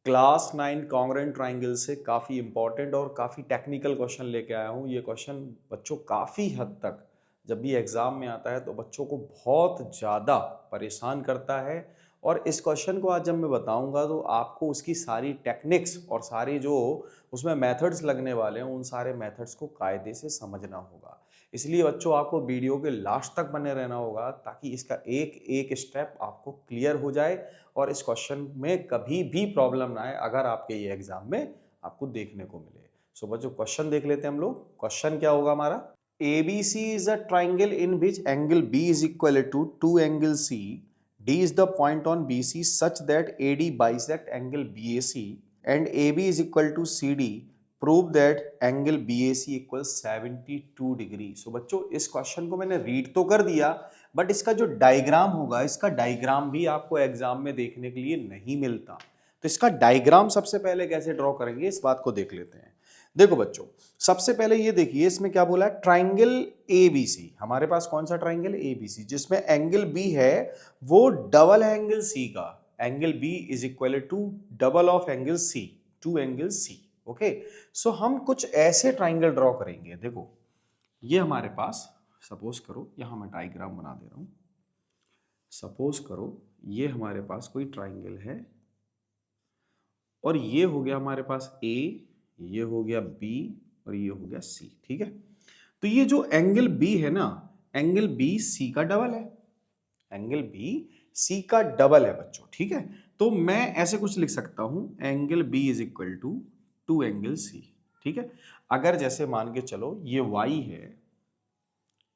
Class 9 congruent triangle से काफ़ी important और काफ़ी टेक्निकल क्वेश्चन लेके आया हूँ। ये क्वेश्चन बच्चों काफ़ी हद तक जब भी एग्ज़ाम में आता है तो बच्चों को बहुत ज़्यादा परेशान करता है। और इस क्वेश्चन को आज जब मैं बताऊंगा तो आपको उसकी सारी टेक्निक्स और सारी जो उसमें मेथड्स लगने वाले हैं उन सारे मेथड्स को कायदे से समझना होगा। इसलिए बच्चों आपको वीडियो के लास्ट तक बने रहना होगा ताकि इसका एक एक स्टेप आपको क्लियर हो जाए और इस क्वेश्चन में कभी भी प्रॉब्लम ना आए अगर आपके ये एग्जाम में आपको देखने को मिले। सो बच्चों क्वेश्चन देख लेते हैं हम लोग। क्वेश्चन क्या होगा हमारा, ABC is a triangle in which angle B is equal to 2 angle C. D is the point on BC such that AD bisect angle BAC and AB is equal to CD. Prove that angle BAC equals 72 degree. So बच्चों इस question को मैंने read तो कर दिया but इसका जो diagram होगा, इसका डायग्राम भी आपको एग्जाम में देखने के लिए नहीं मिलता। तो इसका डायग्राम सबसे पहले कैसे ड्रॉ करेंगे इस बात को देख लेते हैं। देखो बच्चों, सबसे पहले ये देखिए इसमें क्या बोला है, ट्राइंगल एबीसी। हमारे पास कौन सा ट्राइंगल एबीसी जिसमें एंगल बी है वो डबल है एंगल सी का। Angle B is equal to double of angle C, two angle C. Okay, so हम कुछ ऐसे ट्राइंगल ड्रॉ करेंगे। देखो ये हमारे पास, सपोज करो यहां मैं डायग्राम बना दे रहा हूं। सपोज करो ये हमारे पास कोई ट्राइंगल है और ये हो गया हमारे पास ए, ये हो गया बी और ये हो गया सी। ठीक है, तो ये जो एंगल बी है ना, एंगल बी सी का डबल है। एंगल बी सी का डबल है बच्चों। ठीक है, तो मैं ऐसे कुछ लिख सकता हूं, angle B is equal to two angle C. ठीक है, अगर जैसे मान के चलो ये वाई है,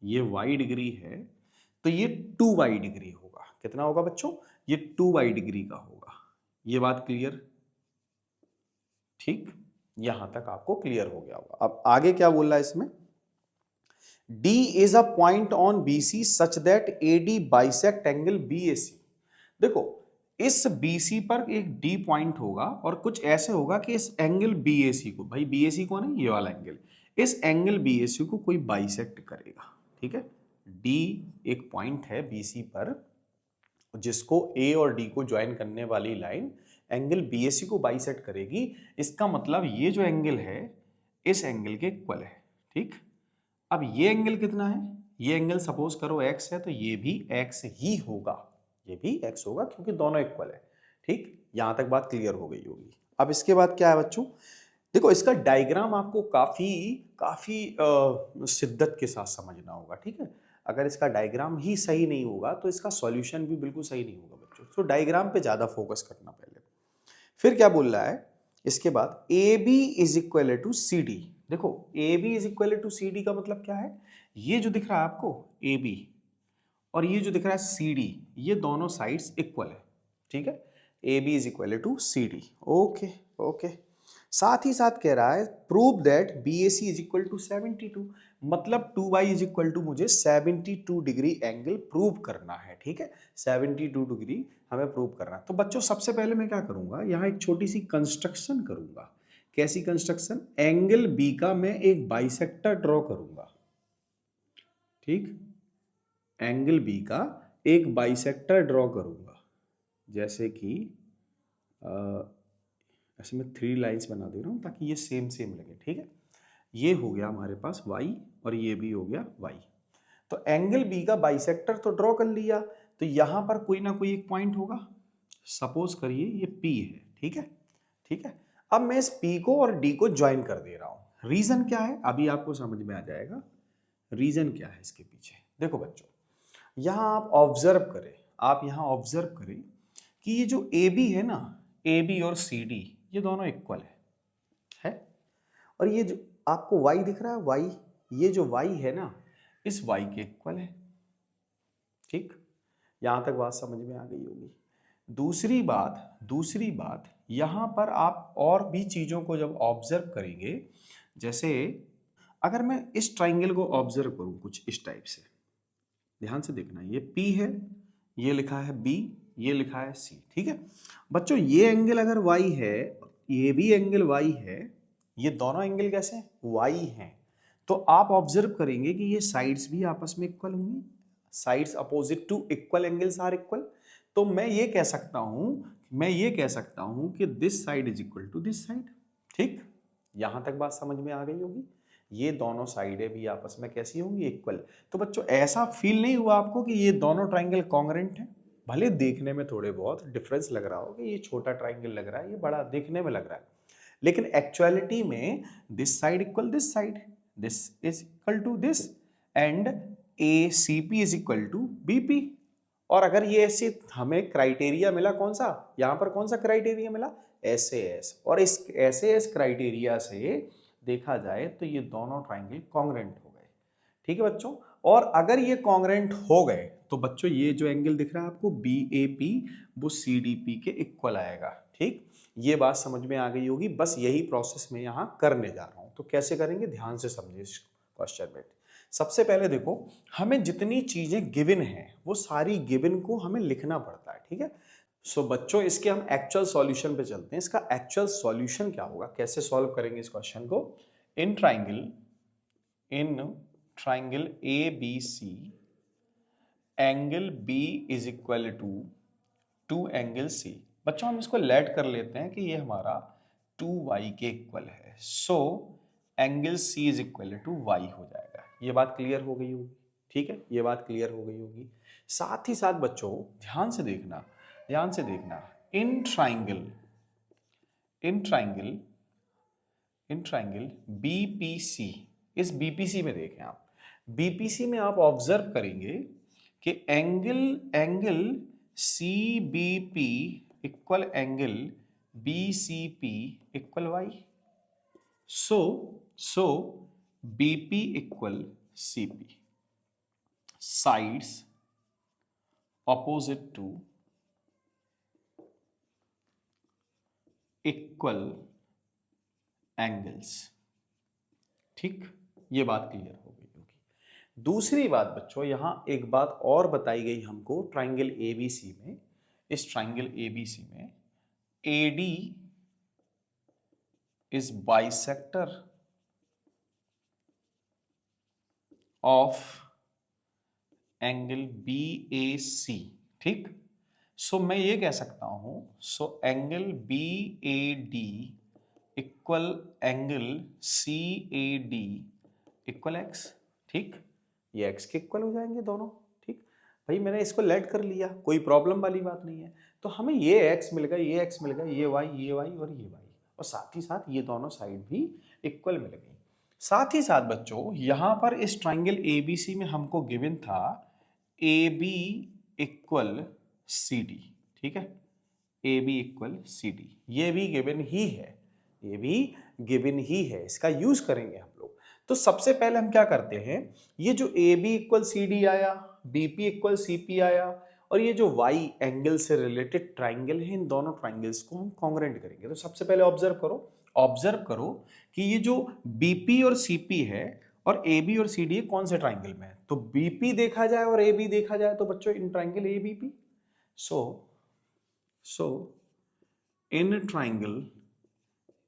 ये वाई डिग्री है, तो ये 2y डिग्री होगा। कितना होगा बच्चों, ये 2y डिग्री का होगा। ये बात क्लियर? ठीक, यहां तक आपको क्लियर हो गया होगा। अब आगे क्या बोल रहा है इसमें, D is a point on BC such that AD bisect angle BAC। देखो इस BC पर एक D पॉइंट होगा और कुछ ऐसे होगा कि इस एंगल BAC को, भाई BAC कौन है, ये वाला एंगल, इस एंगल BAC को कोई बाइसेक्ट करेगा। ठीक है, D एक पॉइंट है BC पर जिसको A और D को ज्वाइन करने वाली लाइन एंगल BAC को बाइसेक्ट करेगी। इसका मतलब ये जो एंगल है इस एंगल के इक्वल है। ठीक, अब ये एंगल कितना है, ये एंगल सपोज करो x है तो ये भी x ही होगा, ये भी x होगा क्योंकि दोनों इक्वल है। ठीक, यहां तक बात क्लियर हो गई होगी। अब इसके बाद क्या है बच्चों, देखो इसका डायग्राम आपको काफी काफी शिद्दत के साथ समझना होगा। ठीक है, अगर इसका डायग्राम ही सही नहीं होगा तो इसका सॉल्यूशन भी बिल्कुल सही नहीं होगा बच्चों। तो डायग्राम पे ज्यादा फोकस करना पहले। फिर क्या बोल रहा है इसके बाद, A B is equal to C D. देखो A B is equal to C D का मतलब क्या है, ये जो दिख रहा है आपको ए बी और ये जो दिख रहा है सी डी, ये दोनों साइड्स इक्वल है। ठीक है, A B is equal to C D. Okay okay, साथ ही साथ कह रहा है prove that B A C is equal to 72। मतलब 2y इज इक्वल टू मुझे 72 डिग्री एंगल प्रूव करना है। ठीक है, 72 डिग्री हमें प्रूव करना है। तो बच्चों सबसे पहले मैं क्या करूंगा, यहाँ एक छोटी सी कंस्ट्रक्शन करूंगा। कैसी कंस्ट्रक्शन, एंगल बी का मैं एक बाइसेक्टर ड्रॉ करूंगा। ठीक, एंगल बी का एक बाइसेक्टर ड्रॉ करूंगा, जैसे कि ऐसे मैं 3 लाइंस बना दे रहा हूं ताकि ये सेम सेम लगे। ठीक है, ये हो गया हमारे पास y और ये भी हो गया y। तो एंगल बी का बाइसेक्टर तो ड्रॉ कर लिया, तो यहां पर कोई ना कोई एक पॉइंट होगा। सपोज करिए ये P है। ठीक है, ठीक है, अब मैं इस P को और D को ज्वाइन कर दे रहा हूं। रीजन क्या है अभी आपको समझ में आ जाएगा। रीजन क्या है इसके पीछे, देखो बच्चों यहां आप ऑब्जर्व करें, आप यहां ऑब्जर्व करें कि ये जो AB है ना, AB और CD ये दोनों इक्वल है और ये जो आपको y दिख रहा है y, ये जो y है ना इस y के इक्वल है। ठीक, यहां तक बात समझ में आ गई होगी। दूसरी बात यहां पर आप और भी चीजों को जब ऑब्जर्व करेंगे, जैसे अगर मैं इस ट्राइंगल को ऑब्जर्व करूं कुछ इस टाइप से, ध्यान से देखना, ये P है, ये लिखा है B, ये लिखा है C। ठीक है बच्चों, ये एंगल अगर y है, ये भी एंगल y है, ये दोनों एंगल कैसे हैं, y हैं, तो आप ऑब्जर्व करेंगे कि ये साइड्स भी आपस में इक्वल होंगी। Sides opposite to equal angles are equal. तो मैं ये कह सकता हूं मैं ये कह सकता हूं कि this side is equal to this side. ठीक, यहां तक बात समझ में आ गई होगी। ये दोनों साइडें भी आपस में कैसी होंगी, इक्वल। तो बच्चों ऐसा फील नहीं हुआ आपको कि ये दोनों ट्राइंगल कॉन्ग्रुएंट हैं? भले देखने में थोड़े बहुत डिफरेंस लग रहा हो कि ये छोटा ट्राइंगल लग रहा है, ये बड़ा देखने में लग रहा है, लेकिन एक्चुअलिटी में this side equal this side, this is equal to this, and A C P is equal to B P. और अगर ये ऐसे हमें क्राइटेरिया मिला, कौन सा, यहां पर कौन सा क्राइटेरिया मिला, एस, और इस एस क्राइटेरिया से देखा जाए तो ये दोनों ट्राइंगल कॉन्ग्रुएंट हो गए। ठीक है बच्चों, और अगर ये कॉन्ग्रुएंट हो गए तो बच्चों ये जो एंगल दिख रहा है आपको बी ए पी, वो सी डी पी के इक्वल आएगा। ठीक, ये बात समझ में आ गई होगी। बस यही प्रोसेस मैं यहां करने जा रहा हूं। तो कैसे करेंगे, ध्यान से समझिए इस क्वेश्चन में। सबसे पहले देखो, हमें जितनी चीजें गिवन हैं वो सारी गिवन को हमें लिखना पड़ता है। ठीक है, सो बच्चों इसके हम एक्चुअल सॉल्यूशन पे चलते हैं। इसका एक्चुअल सॉल्यूशन क्या होगा, कैसे सॉल्व करेंगे इस क्वेश्चन को। In triangle A B C, angle B is equal to angle C. बच्चों हम इसको लेट कर लेते हैं कि ये हमारा 2y के इक्वल है। So angle C is equal to y हो जाएगा। ये बात क्लियर हो गई होगी। ठीक है, ये बात क्लियर हो गई होगी। साथ ही साथ बच्चों ध्यान से देखना, ध्यान से देखना, इन ट्राइंगल बीपीसी, इस बीपीसी में देखें आप, बीपीसी में आप ऑब्जर्व करेंगे कि angle C B P equal angle B C P equal y. So BP equal CP, sides opposite to equal angles. ठीक, ये बात क्लियर हो गई होगी। दूसरी बात बच्चों, यहां एक बात और बताई गई हमको ट्राइंगल एबीसी में। इस ट्राइंगल एबीसी में AD is bisector of angle B A C. ठीक, सो मैं ये कह सकता हूं, so angle B A D equal angle C A D equal X. ठीक, ये एक्स के इक्वल हो जाएंगे दोनों। ठीक भाई, मैंने इसको लेट कर लिया, कोई प्रॉब्लम वाली बात नहीं है। तो हमें ये एक्स मिल गया, ये एक्स मिल गया, ये वाई और ये वाई, और साथ ही साथ ये दोनों साइड भी इक्वल मिल गई। साथ ही साथ बच्चों यहां पर इस ट्राइंगल एबीसी में हमको गिवन था A B equal C D. ठीक है, A B equal C D, ये भी गिवन ही है, ये भी गिवन ही है, इसका यूज करेंगे हम लोग। तो सबसे पहले हम क्या करते हैं, ये जो A B equal C D आया, B P equal C P आया, और ये जो वाई एंगल से रिलेटेड ट्राइंगल है, इन दोनों ट्राइंगल्स को हम कॉन्ग्रुएंट करेंगे। तो सबसे पहले ऑब्जर्व करो कि ये जो बीपी और सीपी है और ए बी और सी डी कौन से ट्राइंगल में है। तो बीपी देखा जाए और ए बी देखा जाए तो बच्चों in triangle A B P. So in triangle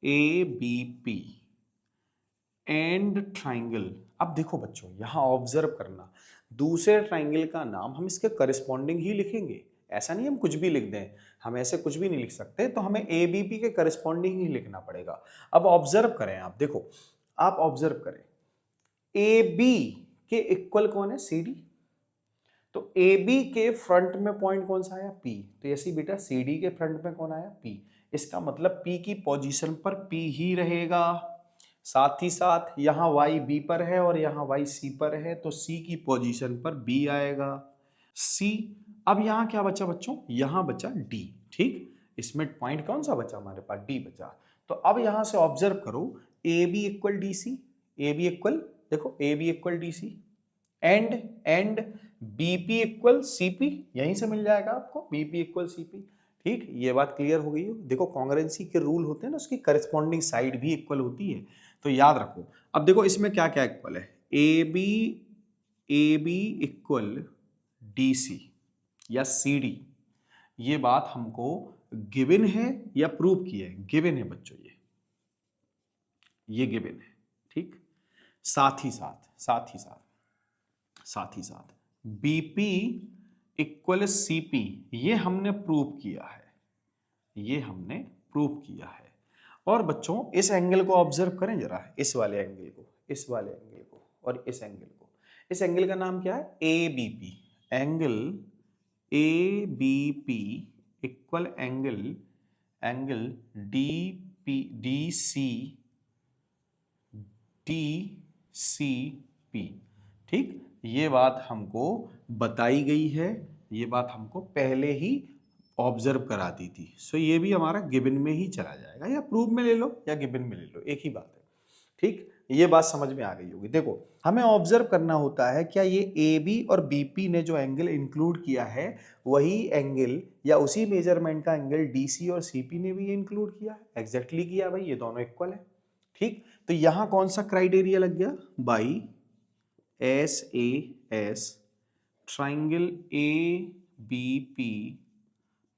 A B P and triangle, अब देखो बच्चों यहां ऑब्जर्व करना, दूसरे ट्राइंगल का नाम हम इसके करस्पॉन्डिंग ही लिखेंगे। ऐसा नहीं हम कुछ भी लिख दें, हम ऐसे कुछ भी नहीं लिख सकते, तो हमें ए बी पी के करस्पॉन्डिंग ही लिखना पड़ेगा। अब ऑब्जर्व करें आप, देखो आप ऑब्जर्व करें, ए बी के इक्वल कौन है, सी डी। तो ए बी के फ्रंट में पॉइंट कौन सा आया, पी। तो ऐसी बेटा सी डी के फ्रंट में कौन आया, पी। इसका मतलब पी की पोजीशन पर पी ही रहेगा। साथ ही साथ यहाँ y b पर है और यहाँ y c पर है, तो c की पोजीशन पर b आएगा, c। अब यहाँ क्या बचा बच्चों, यहाँ बचा d। ठीक, इसमें पॉइंट कौन सा बचा, हमारे पास d बचा। तो अब यहाँ से ऑब्जर्व करो, A B equal D C, A B equal, देखो A B equal D C, and B P equal C P, यहीं से मिल जाएगा आपको, B P equal C P. ठीक, ये बात क्लियर हो गई हो। देखो कॉन्ग्रुएंसी के रूल होते हैं ना, उसकी करस्पॉन्डिंग साइड भी इक्वल होती है, तो याद रखो। अब देखो इसमें क्या क्या इक्वल है, A B equal D C या सी डी, ये बात हमको गिवन है या प्रूव की है, गिवन है बच्चों, ये गिवन है। ठीक, साथ ही साथ बीपी इक्वल सीपी, ये हमने प्रूव किया है। ये हमने प्रूव किया है। और बच्चों इस एंगल को ऑब्जर्व करें जरा, इस वाले एंगल को, इस वाले एंगल को और इस एंगल को। इस एंगल का नाम क्या है? A B P. Angle A B P equal angle D P D C P. ठीक, ये बात हमको बताई गई है, ये बात हमको पहले ही ऑब्जर्व करा दी थी। सो ये भी हमारा गिवन में ही चला जाएगा, या प्रूव में ले लो या गिवन में ले लो, एक ही बात है। ठीक, ये बात समझ में आ गई होगी। देखो हमें ऑब्जर्व करना होता है क्या ये ए बी और बी पी ने जो एंगल इंक्लूड किया है वही एंगल या उसी मेजरमेंट का एंगल डी सी और सी पी ने भी इंक्लूड किया है। एग्जैक्टली किया भाई, ये दोनों इक्वल है। ठीक, तो यहां कौन सा क्राइटेरिया लग गया? By S A S triangle A B P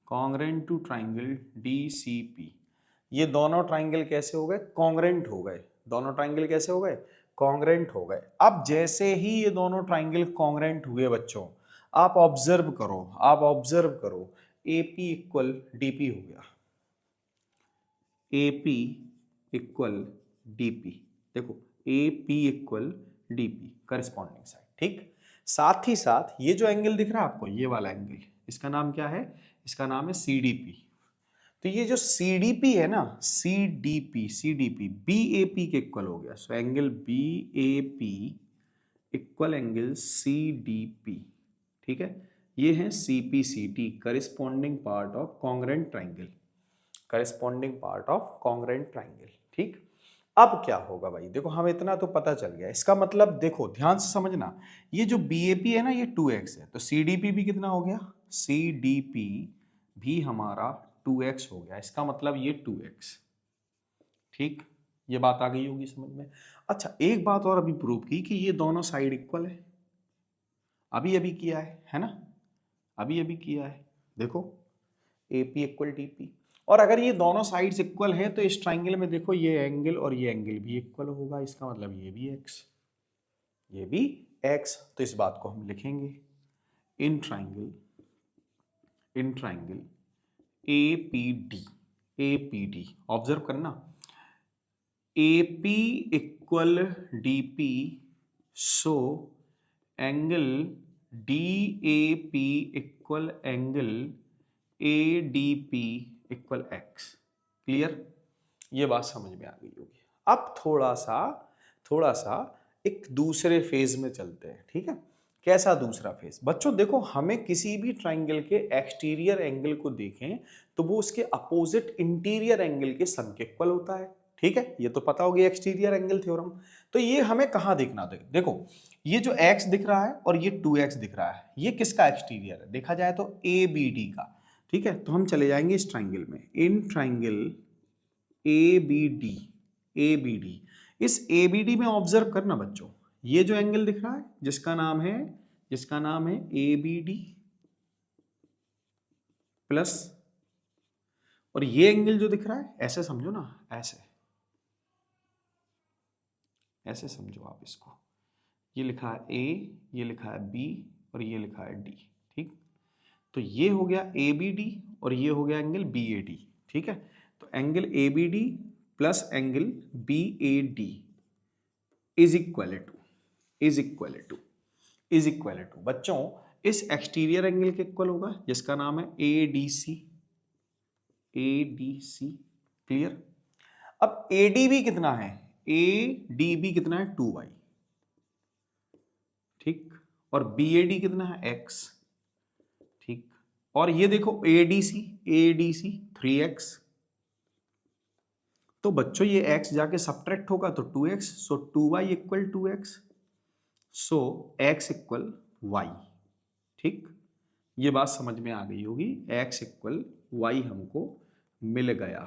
congruent to triangle D C P. ये दोनों ट्राइंगल कैसे हो गए? कॉन्ग्रेंट हो गए। दोनों ट्राइंगल कैसे हो गए? कॉन्ग्रेंट हो गए। अब जैसे ही ये दोनों ट्राइंगल कॉन्ग्रेंट हुए बच्चों, आप ऑब्जर्व करो, आप ऑब्जर्व करो, A P equal D P हो गया, A P equal D P. देखो A P equal D P corresponding side. ठीक, साथ ही साथ ये जो एंगल दिख रहा है आपको, ये वाला एंगल, इसका नाम क्या है? इसका नाम है सी डी पी। तो ये जो सी डी पी है ना, C D P B A P के इक्वल हो गया। So angle B A P equal angle C D P. ठीक है, ये है C P C T, corresponding part of congruent triangle, corresponding part of congruent triangle. ठीक, अब क्या होगा भाई? देखो हम इतना तो पता चल गया। इसका मतलब देखो ध्यान से समझना, ये जो बी ए पी है ना ये 2x है, तो सी डी पी भी कितना हो गया? सी डी पी भी हमारा 2x हो गया। इसका मतलब ये 2x। ठीक, ये बात आ गई होगी समझ में। अच्छा एक बात और अभी प्रूव की कि ये दोनों साइड इक्वल है। अभी अभी किया है ना, अभी अभी किया है। देखो A P equal D P, और अगर ये दोनों साइड्स इक्वल हैं तो इस ट्राइंगल में देखो ये एंगल और ये एंगल भी इक्वल होगा। इसका मतलब ये भी x, ये भी x। तो इस बात को हम लिखेंगे in triangle A P D. Observe करना, A P equal D P, so angle D A P equal angle A D P equal X. Clear? ये बात समझ में आ गई होगी। अब थोड़ा सा एक दूसरे फेज में चलते हैं। ठीक है, कैसा दूसरा फेज? बच्चों देखो हमें किसी भी ट्राइंगल के एक्सटीरियर एंगल को देखें तो वो उसके अपोजिट इंटीरियर एंगल के सम के इक्वल होता है। ठीक है, ये तो पता होगी एक्सटीरियर एंगल थ्योरम। तो ये हमें कहाँ देखना? देखो ये जो x दिख रहा है और ये 2x दिख रहा है, ये किसका एक्सटीरियर है? देखा जाए तो ए बी डी का। ठीक है, तो हम चले जाएंगे इस ट्राइंगल में, in triangle A B D. इस ए बी डी में ऑब्जर्व करना बच्चों, ये जो एंगल दिख रहा है जिसका नाम है ए बी डी प्लस, और ये एंगल जो दिख रहा है ऐसे समझो ना, ऐसे समझो आप इसको। ये लिखा है ए, ये लिखा है बी और ये लिखा है डी। ठीक, तो ये हो गया ए बी डी और ये हो गया एंगल बी ए डी। ठीक है, तो angle A B D plus angle B A D is equal to बच्चों इस एक्सटीरियर एंगल के इक्वल होगा जिसका नाम है ए डी सी। क्लियर? अब ए डी बी कितना है? ए डी बी कितना है? 2y। ठीक, और बी ए डी कितना है? x। ठीक, और ये देखो ए डी सी 3x। तो बच्चों ये x जाके सब्ट्रैक्ट होगा तो 2x, सो 2y इक्वल 2x, सो x इक्वल y। ठीक, ये बात समझ में आ गई होगी। x इक्वल y हमको मिल गया,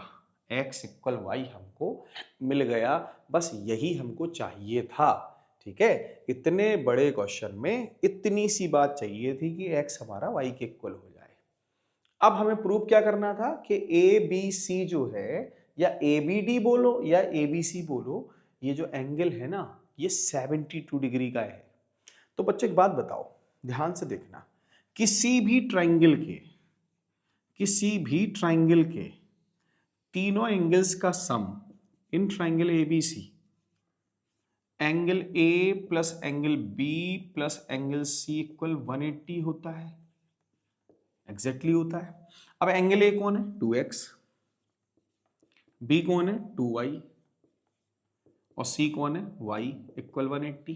बस यही हमको चाहिए था। ठीक है, इतने बड़े क्वेश्चन में इतनी सी बात चाहिए थी कि x हमारा y के इक्वल हो जाए। अब हमें प्रूव क्या करना था कि ए बी सी जो है, या ए बी डी बोलो या ए बी सी बोलो, ये जो एंगल है ना ये 72 डिग्री का है। तो बच्चों एक बात बताओ, ध्यान से देखना, किसी भी ट्राइंगल के तीनों एंगल्स का sum in triangle ABC, angle A plus angle B plus angle C equal 180 होता है, एग्जैक्टली होता है। अब एंगल A कौन है? 2x, B कौन है? 2y, और C कौन है? y equal 180।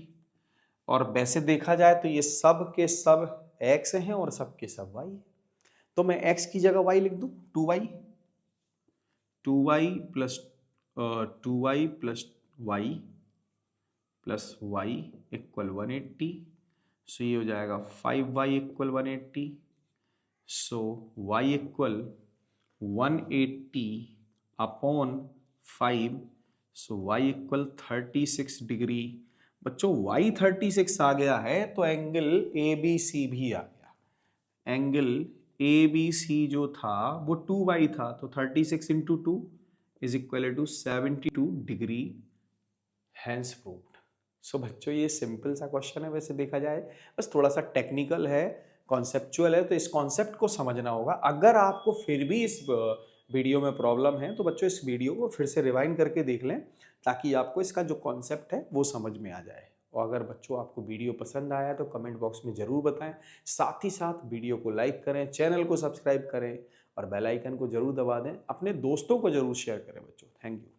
और वैसे देखा जाए तो ये सब के सब x हैं और सब के सब y, तो मैं x की जगह y लिख दूं, 2y plus 2y plus y plus y equal 180। सो ये हो जाएगा 5y इक्वल 180। सो y इक्वल 180 अपॉन 5, सो y इक्वल 36 डिग्री। बच्चों y 36 आ गया है तो एंगल ABC भी आ गया। एंगल ABC जो था वो 2y था, तो 36 into 2 is equal to 72 degree, hence proved. So बच्चों ये सिंपल सा क्वेश्चन है वैसे देखा जाए, बस थोड़ा सा टेक्निकल है, कॉन्सेप्चुअल है, तो इस कॉन्सेप्ट को समझना होगा। अगर आपको फिर भी इस वीडियो में प्रॉब्लम है तो बच्चों इस वीडियो को फिर से रिवाइंड करके देख लें, ताकि आपको इसका जो कॉन्सेप्ट है वो समझ में आ जाए। और अगर बच्चों आपको वीडियो पसंद आया तो कमेंट बॉक्स में ज़रूर बताएं, साथ ही साथ वीडियो को लाइक करें, चैनल को सब्सक्राइब करें और बेल आइकन को जरूर दबा दें, अपने दोस्तों को जरूर शेयर करें बच्चों। Thank you.